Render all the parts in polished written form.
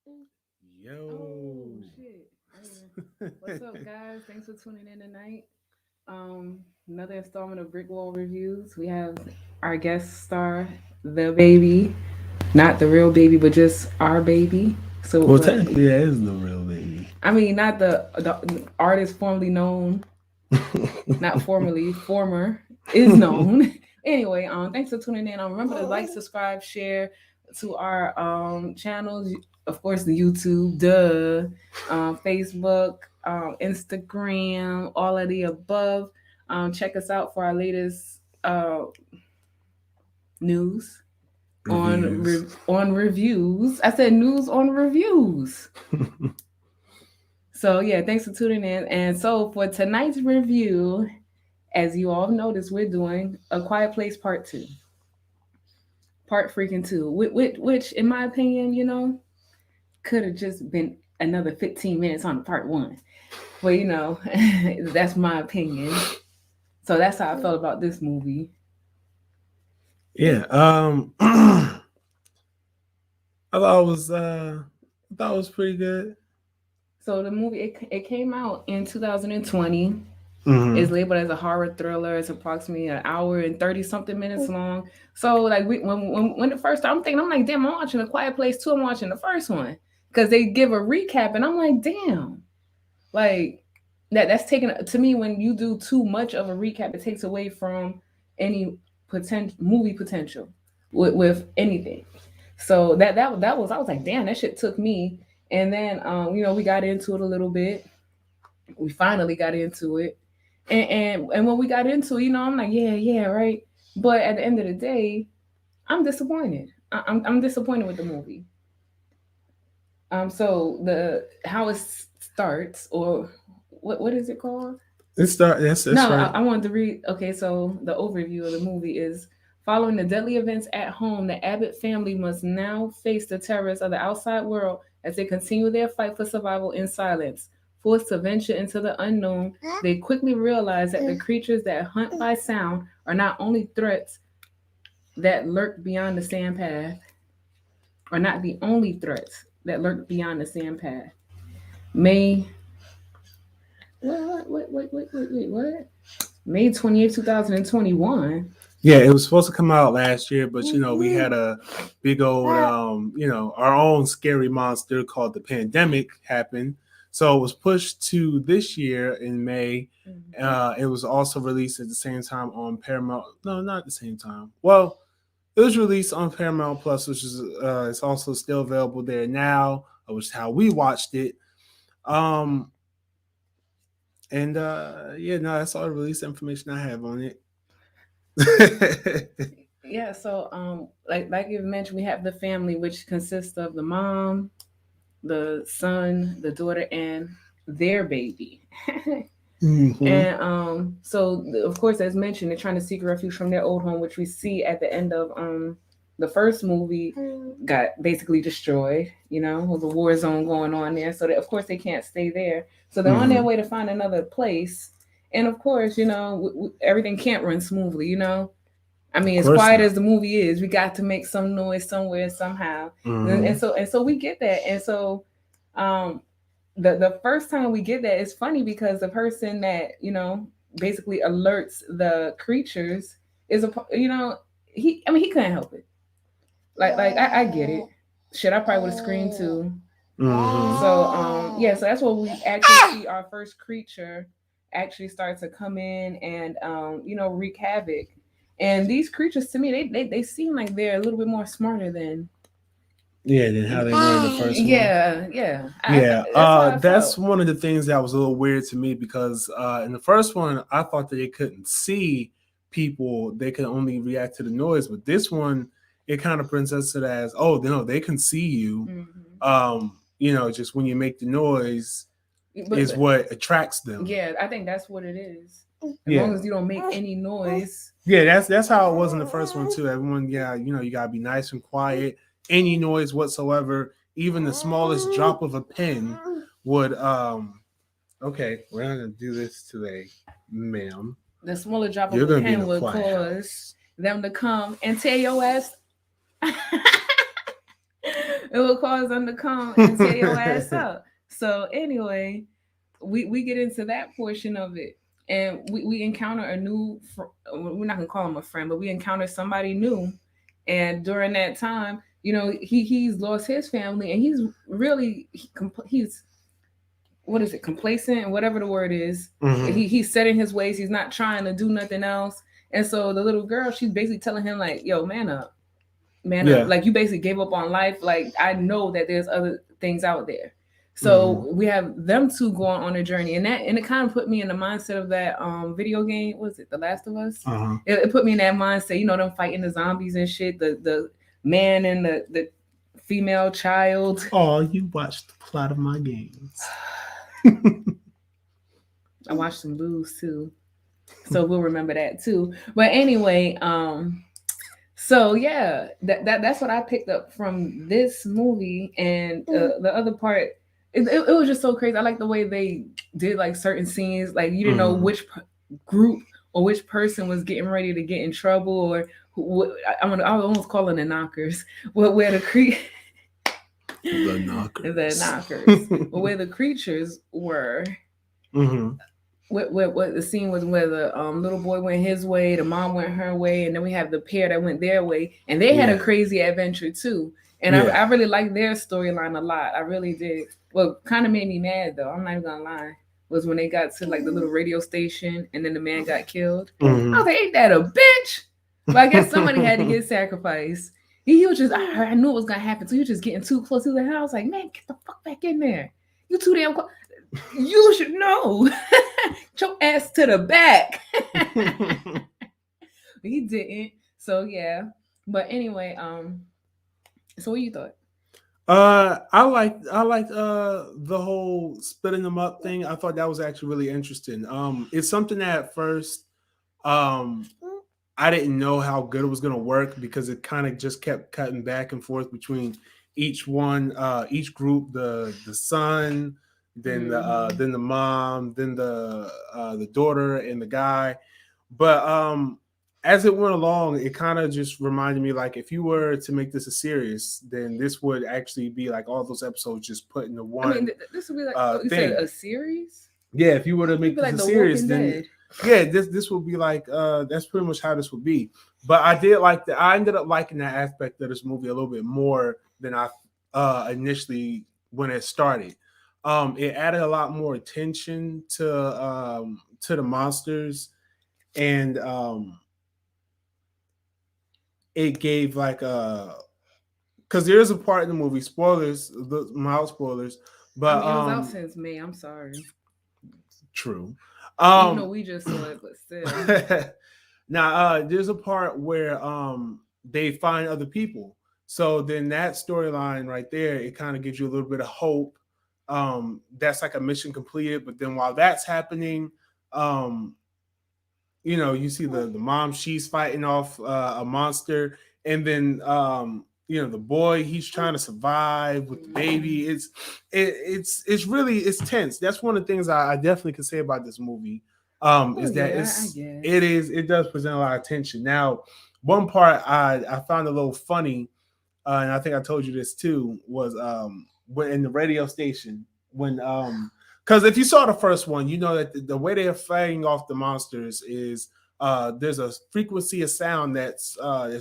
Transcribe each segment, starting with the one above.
Oh Yo. shit. What's up, guys? Thanks for tuning in tonight. Another installment of BrickWall reviews. We have our guest star, the baby. Not the real baby, but just our baby. So Well, what technically, that is the real baby. I mean, not the artist formerly known, not formerly, former is known. Anyway, thanks for tuning in. Remember to like, subscribe, share to our channels. Of course, the YouTube, Facebook, Instagram, all of the above. Check us out for our latest news Reviews. on reviews. I said news on reviews. So yeah, thanks for tuning in. And so for tonight's review, as you all noticed, we're doing A Quiet Place Part 2. Part freaking 2. Which in my opinion, could have just been another 15 minutes on part 1. But that's my opinion. So that's how I felt about this movie. Yeah. I thought it was. I thought it was pretty good. So the movie it came out in 2020. It's Mm-hmm. labeled as a horror thriller. It's approximately an hour and 30 something minutes long. So like when the first time I'm thinking, I'm like, damn, I'm watching A Quiet Place 2. I'm watching the first one because they give a recap, and I'm like, damn, like that's taken to me when you do too much of a recap. It takes away from any potential movie potential with anything. So that was I was like, damn, that shit took me. And then we got into it a little bit. We finally got into it, and when we got into it, I'm like, yeah, right. But at the end of the day, I'm disappointed. I'm disappointed with the movie. So the how it starts, or what is it called? It's start. That's No, right. I wanted to read. Okay, so the overview of the movie is following the deadly events at home. The Abbott family must now face the terrors of the outside world as they continue their fight for survival in silence. Forced to venture into the unknown, they quickly realize that the creatures that hunt by sound are not only threats that lurk beyond the sand path, are not the only threats that lurk beyond the sand path. May what? May 20th, 2021. Yeah, it was supposed to come out last year, but we had a big old our own scary monster called the pandemic happen. So it was pushed to this year in May. It was also released at the same time on Paramount. No, not at the same time. Well, it was released on Paramount Plus, which is it's also still available there now, which is how we watched it. Um, and yeah, no, that's all the release information I have on it. Yeah, so like you mentioned, we have the family, which consists of the mom, the son, the daughter, and their baby. Hmm. And so of course, as mentioned, they're trying to seek refuge from their old home, which we see at the end of the first movie got basically destroyed. With a war zone going on there, so that of course they can't stay there. So they're on their Hmm. way to find another place. And of course, everything can't run smoothly. I Of mean, as course quiet not. as the movie is, we got to make some noise somewhere somehow, and Hmm. so we get that, and so um, the first time we get that, it's funny because the person that basically alerts the creatures is he couldn't help it. Like I get it. Shit, I probably would have screamed too. Hmm. So yeah, so that's what we actually see our first creature actually start to come in and wreak havoc. And these creatures to me, they seem like they're a little bit more smarter than Yeah, then how they were in the first one. yeah. Yeah, That's how I that's felt. one of the things that was a little weird to me because in the first one, I thought that they couldn't see people; they could only react to the noise. But this one, it kind of presents it as, oh, no, they can see you. Hmm. Just when you make the noise is But what attracts them. yeah, I think that's what it is. As Yeah, long as you don't make any noise. yeah, that's how it was in the first one too. Everyone, yeah, you gotta be nice and quiet. Any noise whatsoever, even the smallest drop of a pin would okay, we're not gonna do this today, ma'am. The smaller drop of You're a gonna be in pen a would quiet cause house. them to come and tear your ass. It will cause them to come and tear your ass up. So anyway, we get into that portion of it, and we encounter a new. We're not gonna call him a friend, but we encounter somebody new, and during that time, he's lost his family, and he's really he's what is it, complacent, and whatever the word is. Mm-hmm. He's set in his ways. He's not trying to do nothing else. And so the little girl, she's basically telling him like, "Yo, man up, man up. Yeah. Like you basically gave up on life. Like I know that there's other things out there." Mm-hmm. So we have them two going on a journey, and it kind of put me in the mindset of that video game. What was it, The Last of Us? Uh-huh. It put me in that mindset. Them fighting the zombies and shit. The man and the female child. Oh, you watched the plot of my games. I watched some Blues too, so we'll remember that too. But anyway, so yeah, that's what I picked up from this movie, and the other part, it was just so crazy. I like the way they did like certain scenes, like you didn't know which group or which person was getting ready to get in trouble, or I was almost calling the knockers, where The knockers, the knockers, where the creatures were. Mm-hmm. What the scene was where the little boy went his way, the mom went her way, and then we have the pair that went their way, and they had a crazy adventure too. And I really liked their storyline a lot. I really did. What kind of made me mad though, I'm not even gonna lie, was when they got to like the little radio station, and then the man got killed. Mm-hmm. I was like, ain't that a bitch? But I guess somebody had to get sacrificed. He was just, I knew it was gonna happen. So he was just getting too close. He was like, I was like, man, get the fuck back in there. You too damn close. You should know. Get your ass to the back. He didn't. So yeah. But anyway, so what you thought? I liked the whole splitting them up thing. I thought that was actually really interesting. It's something that at first um I didn't know how good it was gonna work because it kind of just kept cutting back and forth between each group, the son, then the mom, then the daughter and the guy. But as it went along, it kind of just reminded me like if you were to make this a series, then this would actually be like all those episodes just put into one. I mean, this would be like you said a series. Yeah, if you were to make this like a the series, Walking then Dead. yeah, this would be like that's pretty much how this would be. But I ended up liking that aspect of this movie a little bit more than I initially when it started. It added a lot more attention to the monsters, and it gave like because there is a part in the movie, spoilers, the mild spoilers, but I mean, it was out since May. I'm sorry. True. Even though we just saw it, but still. Now, there's a part where they find other people. So then that storyline right there, it kind of gives you a little bit of hope. That's like a mission completed. But then while that's happening, you see the mom, she's fighting off a monster, and then the boy, he's trying to survive with the baby. It's really tense. That's one of the things I definitely can say about this movie. Is that it does present a lot of tension. Now, one part I found a little funny, and I think I told you this too, was when in the radio station when because if you saw the first one, you know that the way they're fighting off the monsters is there's a frequency of sound that's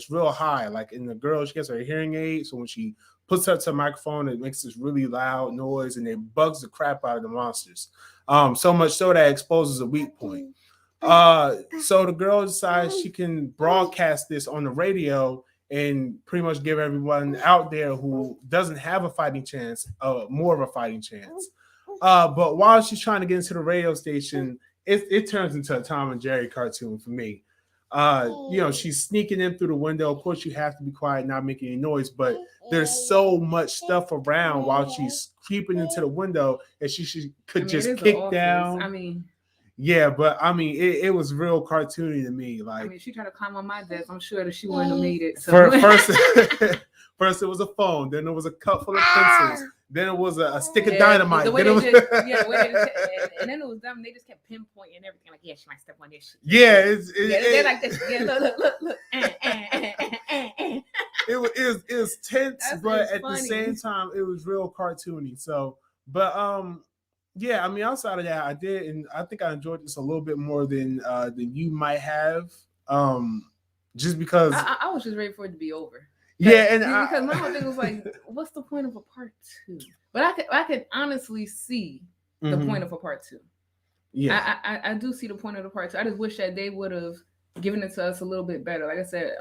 real high. Like in the girl, she gets her hearing aid, so when she puts her to a microphone, it makes this really loud noise, and it bugs the crap out of the monsters. So much so that it exposes a weak point. So the girl decides she can broadcast this on the radio and pretty much give everyone out there who doesn't have a fighting chance, more of a fighting chance. But while she's trying to get into the radio station, it turns into a Tom and Jerry cartoon for me. She's sneaking in through the window. Of course, you have to be quiet, not making any noise, but there's so much stuff around while she's creeping into the window that she could just kick down. I mean, yeah, but I mean, it was real cartoony to me. Like, I mean, she tried to climb on my desk. I'm sure that she wouldn't have made it. So. First, it was a phone. Then there was a cup full of pencils. Then it was a stick of Yeah, dynamite. the way Then they it just, was- yeah, the way they just, and then it was them. They just kept pinpointing everything. Like, yeah, she might step on this. yeah, Yeah, they're like this. Yeah, look. It was tense, but It's at the funny. same time, it was real cartoony. So, but yeah, I mean, outside of that, I did, and I think I enjoyed this a little bit more than you might have. Just because I was just ready for it to be over. yeah, and because my whole thing was like, what's the point of a part 2? But I could honestly see the point of a part 2. Yeah, I do see the point of the part 2. I just wish that they would have given it to us a little bit better. Like I said,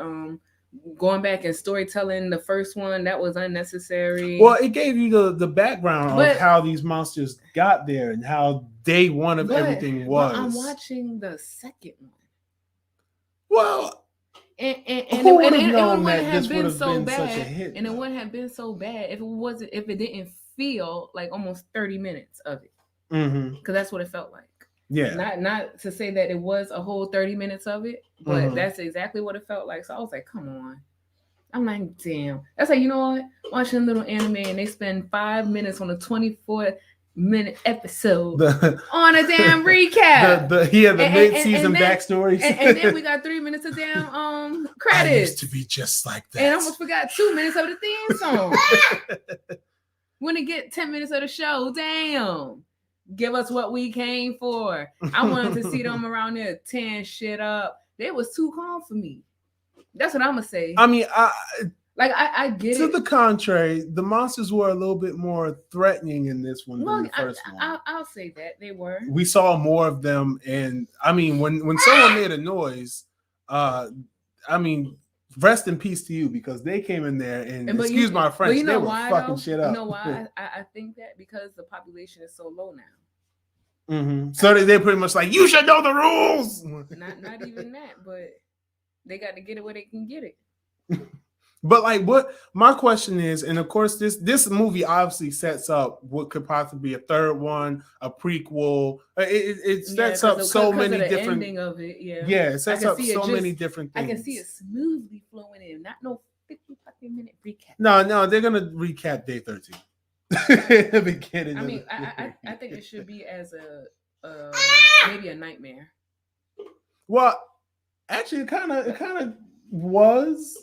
going back and storytelling the first one, that was unnecessary. Well, it gave you the background of how these monsters got there and how day one of everything was. But I'm watching the second one. Well, and who would have it known wouldn't that have this been would have so been bad, such a hit? And it wouldn't have been so bad if it didn't feel like almost 30 minutes of it. Because that's what it felt like. Yeah. Not to say that it was a whole 30 minutes of it, but that's exactly what it felt like. So I was like, come on. I'm like, damn. That's like, you know what? Watching a little anime and they spend 5 minutes on a 24-minute episode on a damn recap. The mid-season backstories. And then we got 3 minutes of damn credits. I used to be just like that. And I almost forgot 2 minutes of the theme song. When it get 10 minutes of the show, damn. Give us what we came for. I wanted to see them around there tearing shit up. They was too calm for me. That's what I'm gonna say. I mean, I get it. To the contrary, the monsters were a little bit more threatening in this one than the first one. I'll say that they were. We saw more of them, and I mean, when someone made a noise, I mean, rest in peace to you, because they came in there and excuse my French, they were fucking shit up. You know why I think that? Because the population is so low now. Mm-hmm. So they're pretty much like, you should know the rules. Not even that, but they got to get it where they can get it. But like, what my question is, and of course, this movie obviously sets up what could possibly be a third one, a prequel. It sets up so many different. Ending of it, it sets up so many different things. I can see it smoothly flowing in, not no 50-minute recap. No, they're gonna recap day 13. I mean, I think it should be as a maybe a nightmare. Well, actually, it kind of was.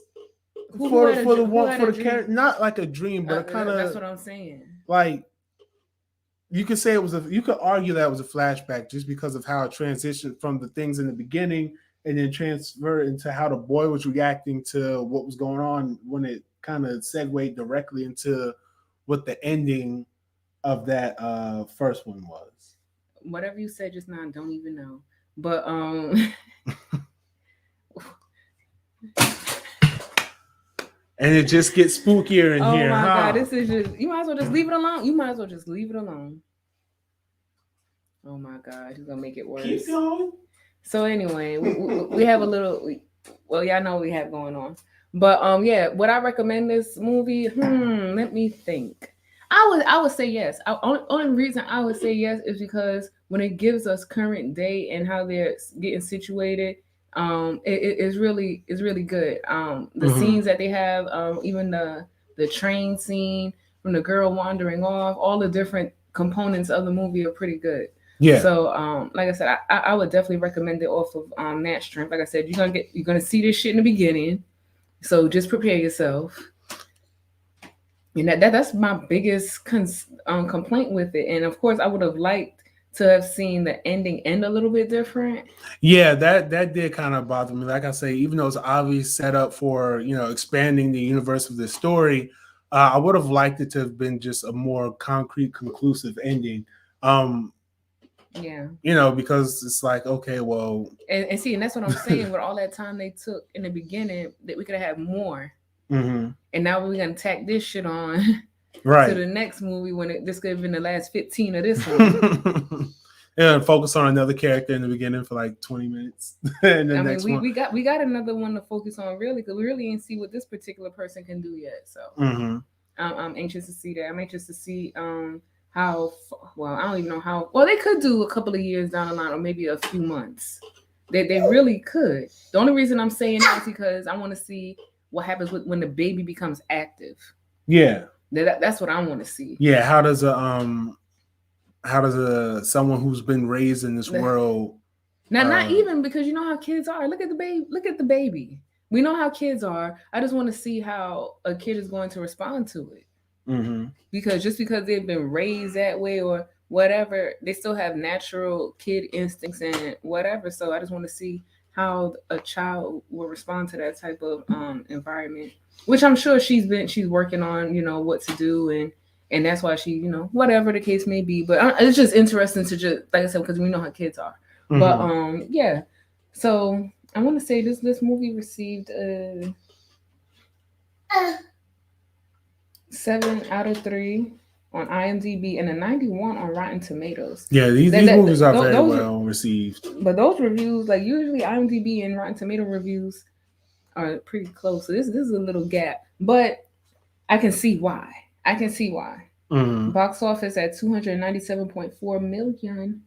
For the character, not like a dream, but kind of. That's what I'm saying. Like, you could say you could argue that it was a flashback just because of how it transitioned from the things in the beginning and then transferred into how the boy was reacting to what was going on when it kind of segued directly into what the ending of that first one was. Whatever you said just now, I don't even know. But and it just gets spookier in here. Oh my God, this is just, you might as well just leave it alone. Oh my God, he's gonna make it worse. Keep going. So anyway, we have a little, well, y'all know what we have going on. But yeah, would I recommend this movie? Let me think. I would say yes. Only reason I would say yes is because when it gives us current day and how they're getting situated, it's really good. The scenes that they have, even the train scene from the girl wandering off, all the different components of the movie are pretty good. Yeah. So, like I said, I would definitely recommend it off of Nat Strength. Like I said, you're gonna see this shit in the beginning, so just prepare yourself. And that's my biggest complaint with it. And of course, I would have liked to have seen the ending end a little bit different. Yeah, that did kind of bother me. Like I say, even though it's obviously set up for, expanding the universe of the story, I would have liked it to have been just a more concrete, conclusive ending. Yeah. Because it's like, okay, well. And see, and that's what I'm saying. With all that time they took in the beginning, that we could have had more. Mm-hmm. And now we're going to tack this shit on to the next movie when this could have been the last 15 of this one. And focus on another character in the beginning for like 20 minutes. And then we got another one to focus on, really, because we really didn't see what this particular person can do yet. So I'm anxious to see that. I'm anxious to see how, well, I don't even know how, well, they could do a couple of years down the line or maybe a few months. They really could. The only reason I'm saying that is because I want to see what happens when the baby becomes active. Yeah. That's what I want to see. Yeah, how does a someone who's been raised in this world Now, not even because you know how kids are. Look at the baby. Look at the baby. We know how kids are. I just want to see how a kid is going to respond to it. mm-hmm. Because just because they've been raised that way or whatever, they still have natural kid instincts and whatever. So I just want to see how a child will respond to that type of environment, which I'm sure she's working on, what to do, and that's why she, whatever the case may be. But it's just interesting to just, like I said, because we know how kids are. Mm-hmm. But yeah. So I want to say this movie received a 7 out of 3 on IMDb and a 91 on Rotten Tomatoes. Yeah, these movies are very well received. But those reviews, like usually IMDb and Rotten Tomato reviews are pretty close. So this is a little gap, but I can see why. Mm-hmm. Box office at 297.4 million.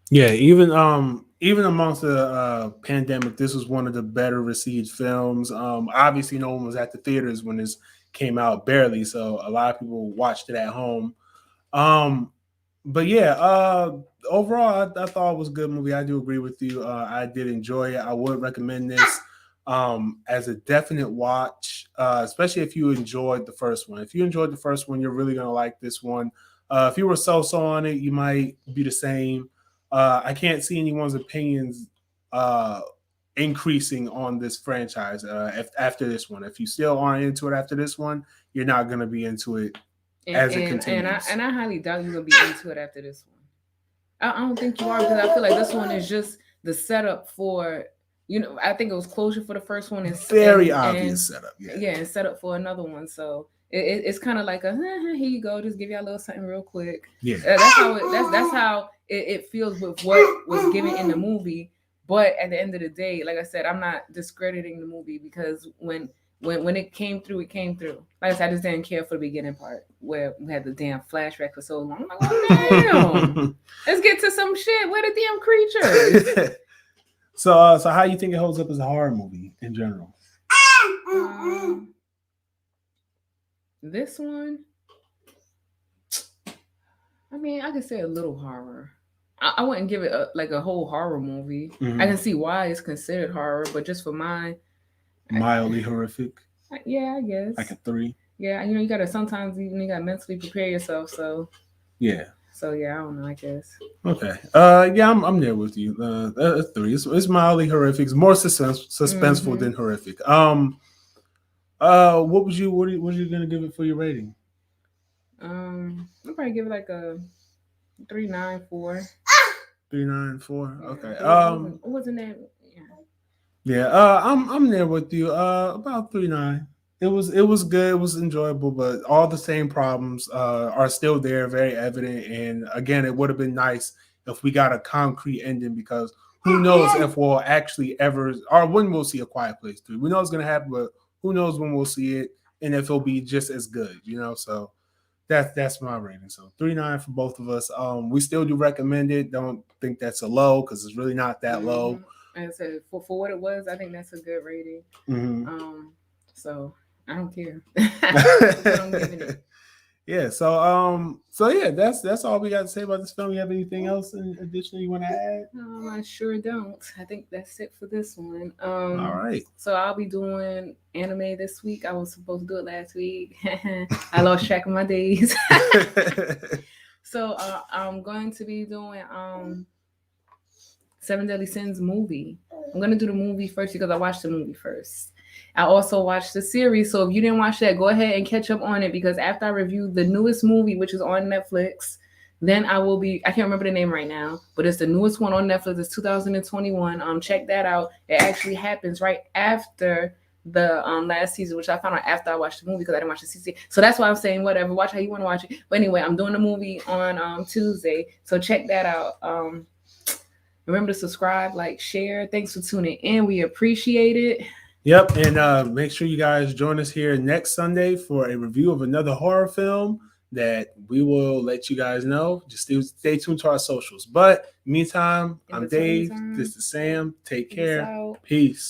Yeah, even amongst the pandemic, this was one of the better received films. Obviously, no one was at the theaters when this came out, barely, so a lot of people watched it at home. But yeah, overall, I thought it was a good movie. I do agree with you. I did enjoy it. I would recommend this as a definite watch, especially if you enjoyed the first one. If you enjoyed the first one, you're really gonna like this one. If you were so on it, you might be the same. I can't see anyone's opinions increasing on this franchise after this one. If you still aren't into it after this one, you're not going to be into it as it continues. And I highly doubt you're going to be into it after this one. I don't think you are, because I feel like this one is just the setup for, I think it was closure for the first one. It's very obvious setup. Yeah, and set up for another one. So it's kind of like a here you go, just give y'all a little something real quick. Yeah, that's how it feels with what was given in the movie. But at the end of the day, like I said, I'm not discrediting the movie, because when it came through, it came through. Like I said, I just didn't care for the beginning part where we had the damn flashback for so long. I'm like, oh damn, let's get to some shit. Where the damn creatures? So how you think it holds up as a horror movie in general? This one, I mean, I could say a little horror. I wouldn't give it a whole horror movie. Mm-hmm. I can see why it's considered horror, but just for mine, mildly horrific. Yeah, I guess like a 3. Yeah, you gotta sometimes you gotta mentally prepare yourself. So yeah. So yeah, I don't know. I guess. Okay. Yeah, I'm there with you. 3. It's mildly horrific. It's more suspenseful than horrific. What was you gonna give it for your rating? I'll probably give it like a 3.94. 3.94. Okay. Wasn't that? Yeah. I'm there with you. About 3.9. It was good. It was enjoyable, but all the same problems are still there, very evident. And again, it would have been nice if we got a concrete ending, because who knows if we'll actually ever, or when we'll see A Quiet Place 3. We know it's gonna happen, but who knows when we'll see it and if it'll be just as good, So that's my rating. So 3.9 for both of us. We still do recommend it. Don't think that's a low, because it's really not that low. Like I said, for what it was, I think that's a good rating. So I don't care. I'm giving it. Yeah. So yeah, that's all we got to say about this film. You have anything else in addition you want to add? I sure don't. I think that's it for this one. All right. So I'll be doing anime this week. I was supposed to do it last week. I lost track of my days. So I'm going to be doing 7 Deadly Sins movie. I'm going to do the movie first because I watched the movie first. I also watched the series, so if you didn't watch that, go ahead and catch up on it, because after I review the newest movie, which is on Netflix, then I can't remember the name right now, but it's the newest one on Netflix. It's 2021. Check that out. It actually happens right after the last season, which I found out after I watched the movie, because I didn't watch the season. So that's why I'm saying whatever. Watch how you want to watch it. But anyway, I'm doing the movie on Tuesday, so check that out. Remember to subscribe, like, share. Thanks for tuning in. We appreciate it. Yep, and make sure you guys join us here next Sunday for a review of another horror film that we will let you guys know. Just stay tuned to our socials. But meantime, I'm Dave. This is Sam. Take care. Peace.